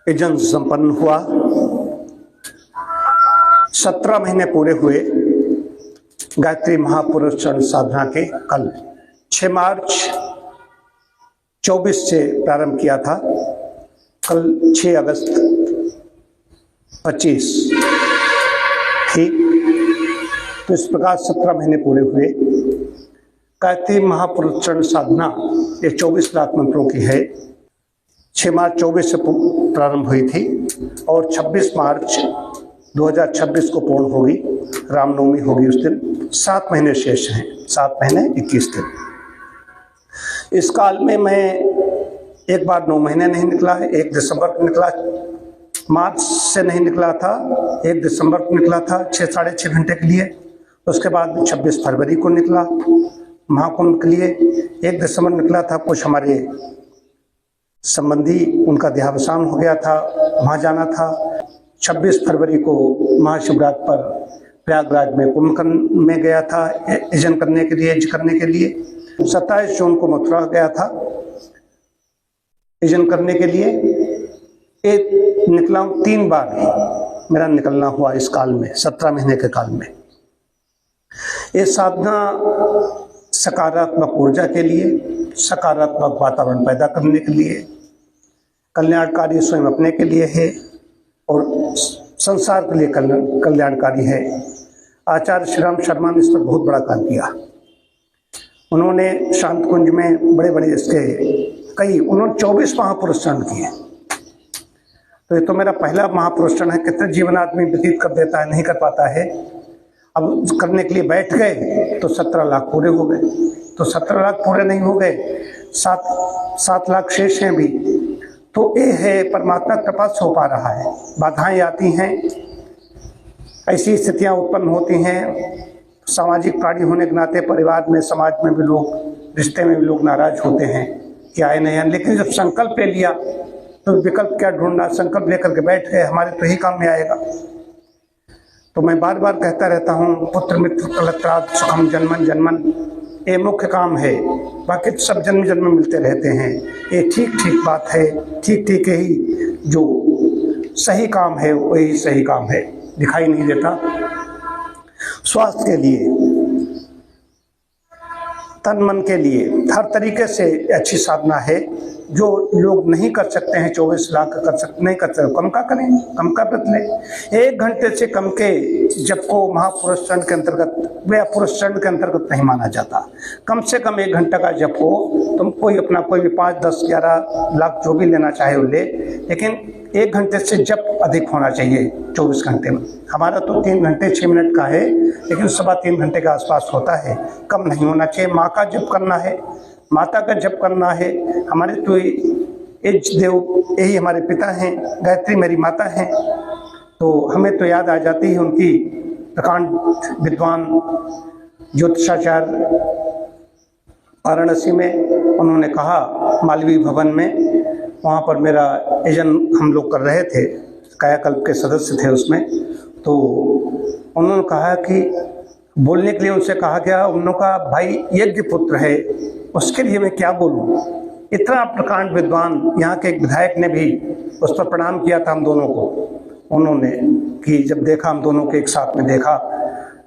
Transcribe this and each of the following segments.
यजन संपन्न हुआ। 17 महीने पूरे हुए गायत्री महापुरुष चरण साधना के। कल 6 मार्च 24 से प्रारंभ किया था, कल 6 अगस्त 25 थी। तो इस प्रकार 17 महीने पूरे हुए। गायत्री महापुरुष चरण साधना ये 24 लाख मंत्रों की है। 6 मार्च 24 से प्रारंभ हुई थी और 26 मार्च 2026 को पूर्ण होगी। रामनवमी होगी उस दिन। 7 महीने शेष हैं, 7 महीने 21 दिन। इस काल में मैं एक बार 9 महीने नहीं निकला है। 1 दिसंबर को निकला, मार्च से नहीं निकला था, 1 दिसंबर को निकला था 6 साढ़े 6 घंटे के लिए। उसके बाद 26 फरवरी को निकला महाकुंभ के लिए। 1 दिसंबर निकला था, कुछ हमारे संबंधी उनका देहावसान हो गया था, वहाँ जाना था। 26 फरवरी को महाशिवरात्रि पर प्रयागराज में कुंभ में गया था यजन करने के लिए, यज्ञ करने के लिए। 27 जून को मथुरा गया था यजन करने के लिए। एक निकला हूँ, 3 बार मेरा निकलना हुआ इस काल में, 17 महीने के काल में। ये साधना सकारात्मक ऊर्जा के लिए, सकारात्मक वातावरण पैदा करने के लिए, कल्याणकारी स्वयं अपने के लिए है और संसार के लिए कल्याणकारी है। आचार्य श्री राम शर्मा ने इस पर बहुत बड़ा काम किया। उन्होंने शांत कुंज में बड़े बड़े इसके उन्होंने 24 महापुरुष चरण किए। तो ये तो मेरा पहला महापुरुष चरण है। कितने जीवन आदमी व्यतीत कर देता है, नहीं कर पाता है। अब करने के लिए बैठ गए तो 17 लाख पूरे हो गए। तो 17 लाख पूरे नहीं हो गए, 7 लाख शेष हैं भी। तो ये है परमात्मा कृपा से हो पा रहा है। बाधाएं आती हैं, ऐसी स्थितियां उत्पन्न होती हैं। सामाजिक प्राणी होने के नाते परिवार में, समाज में भी लोग, रिश्ते में भी लोग नाराज होते हैं कि आए नहीं आए। लेकिन जब संकल्प ले लिया तो विकल्प क्या ढूंढना, संकल्प लेकर के बैठ गए, हमारे तो यही काम में आएगा। तो मैं बार बार कहता रहता हूँ, पुत्र मित्र कलत्रात् सुखम जन्मन जन्मन, ये मुख्य काम है। बाकी तो सब जन्म जन्म मिलते रहते हैं। ये ठीक ठीक बात है, ठीक ठीक ही जो सही काम है वही सही काम है, दिखाई नहीं देता। स्वास्थ्य के लिए, तन मन के लिए हर तरीके से अच्छी साधना है। जो लोग नहीं कर सकते हैं, 24 लाख कर सकते नहीं कर सकते, कम का करें, कम का बदले। 1 घंटे से कम के जब को महापुरुष चरण के अंतर्गत व पुरुष चरण के अंतर्गत नहीं माना जाता। कम से कम 1 घंटे का जप हो। तुम कोई अपना कोई भी 5, 10, 11 लाख जो भी लेना चाहे वो ले, लेकिन 1 घंटे से जप अधिक होना चाहिए 24 घंटे में। हमारा तो 3 घंटे 6 मिनट का है, लेकिन 3.25 घंटे के आसपास होता है। कम नहीं होना चाहिए। माँ का जप करना है, माता का जप करना है। हमारे तो इष्ट देव यही हमारे पिता हैं, गायत्री मेरी माता हैं। तो हमें तो याद आ जाती है उनकी प्रकांड विद्वान ज्योतिषाचार्य वाराणसी में। उन्होंने कहा मालवीय भवन में, वहाँ पर मेरा यजन हम लोग कर रहे थे, कायाकल्प के सदस्य थे उसमें। तो उन्होंने कहा कि बोलने के लिए उनसे कहा गया, उन्होंने कहा भाई यज्ञ पुत्र है, उसके लिए मैं क्या बोलूं। इतना प्रकांड विद्वान, यहाँ के एक विधायक ने भी उस पर प्रणाम किया था हम दोनों को। उन्होंने कि जब देखा हम दोनों के एक साथ में देखा,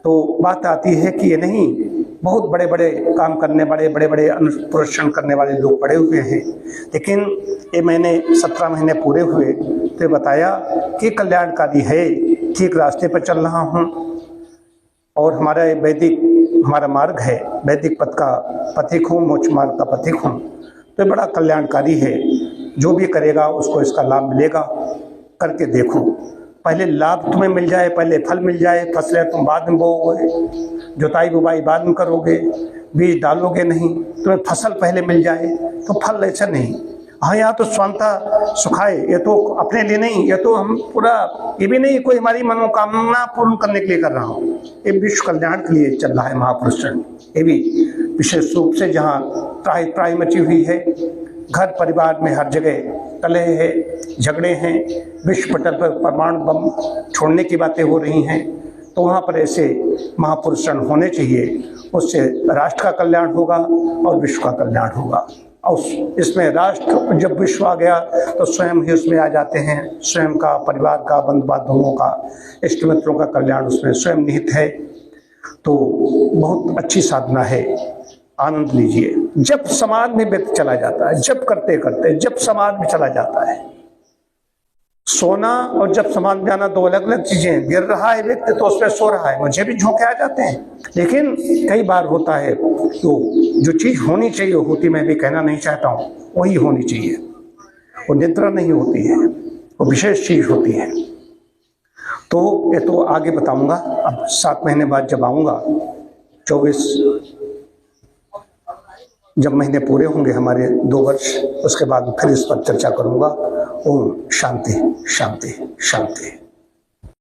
तो बात आती है कि ये नहीं, बहुत बड़े बड़े काम करने वाले, बड़े बड़े अनुपुरुषण करने वाले लोग पड़े हुए हैं। लेकिन ये मैंने 17 महीने पूरे हुए तो बताया कि कल्याणकारी है, ठीक रास्ते पर चल रहा हूँ। और हमारा वैदिक हमारा मार्ग है, वैदिक पथ का पथिक हूँ, मोक्ष मार्ग का पथिक हूँ। तो बड़ा कल्याणकारी है। जो भी करेगा उसको इसका लाभ मिलेगा। करके देखो, पहले लाभ तुम्हें मिल जाए, पहले फल मिल जाए। फसलें तुम बाद में बोओगे, जुताई बुबाई बाद में करोगे, बीज डालोगे नहीं, तुम्हें फसल पहले मिल जाए तो फल ऐसा नहीं। हाँ, यहाँ तो स्वांता सुखाए, ये तो अपने लिए नहीं, ये तो हम पूरा, ये भी नहीं कोई हमारी मनोकामना पूर्ण करने के लिए कर रहा हूँ, ये विश्व कल्याण के लिए चल रहा है महापुरुष चरण। ये भी विशेष रूप से जहाँ त्राही मची हुई है, घर परिवार में हर जगह कलह है, झगड़े हैं, विश्व पटल पर परमाणु बम छोड़ने की बातें हो रही हैं। तो वहाँ पर ऐसे महापुरुष चरण होने चाहिए। उससे राष्ट्र का कल्याण होगा और विश्व का कल्याण होगा। और इसमें राष्ट्र जब विश्व आ गया तो स्वयं ही उसमें आ जाते हैं, स्वयं का, परिवार का, बंधु बांधवों का, इष्ट मित्रों का कल्याण उसमें स्वयं निहित है। तो बहुत अच्छी साधना है, आनंद लीजिए। जब समाज में व्यक्ति चला जाता है, जब करते करते जब समाज में चला जाता है, सोना और जब समाज में जाना दो अलग अलग चीजें। गिर रहा है व्यक्ति तो उसमें सो रहा है, मुझे भी झोंके आ जाते हैं, लेकिन कई बार होता है तो जो चीज होनी चाहिए होती, मैं भी कहना नहीं चाहता हूँ, वही होनी चाहिए। वो निद्रा नहीं होती है, वो विशेष चीज होती है। तो ये तो आगे बताऊंगा। अब 7 महीने बाद जब आऊंगा, 24 जब महीने पूरे होंगे हमारे 2 वर्ष, उसके बाद फिर इस पर चर्चा करूंगा। ओम शांति शांति शांति।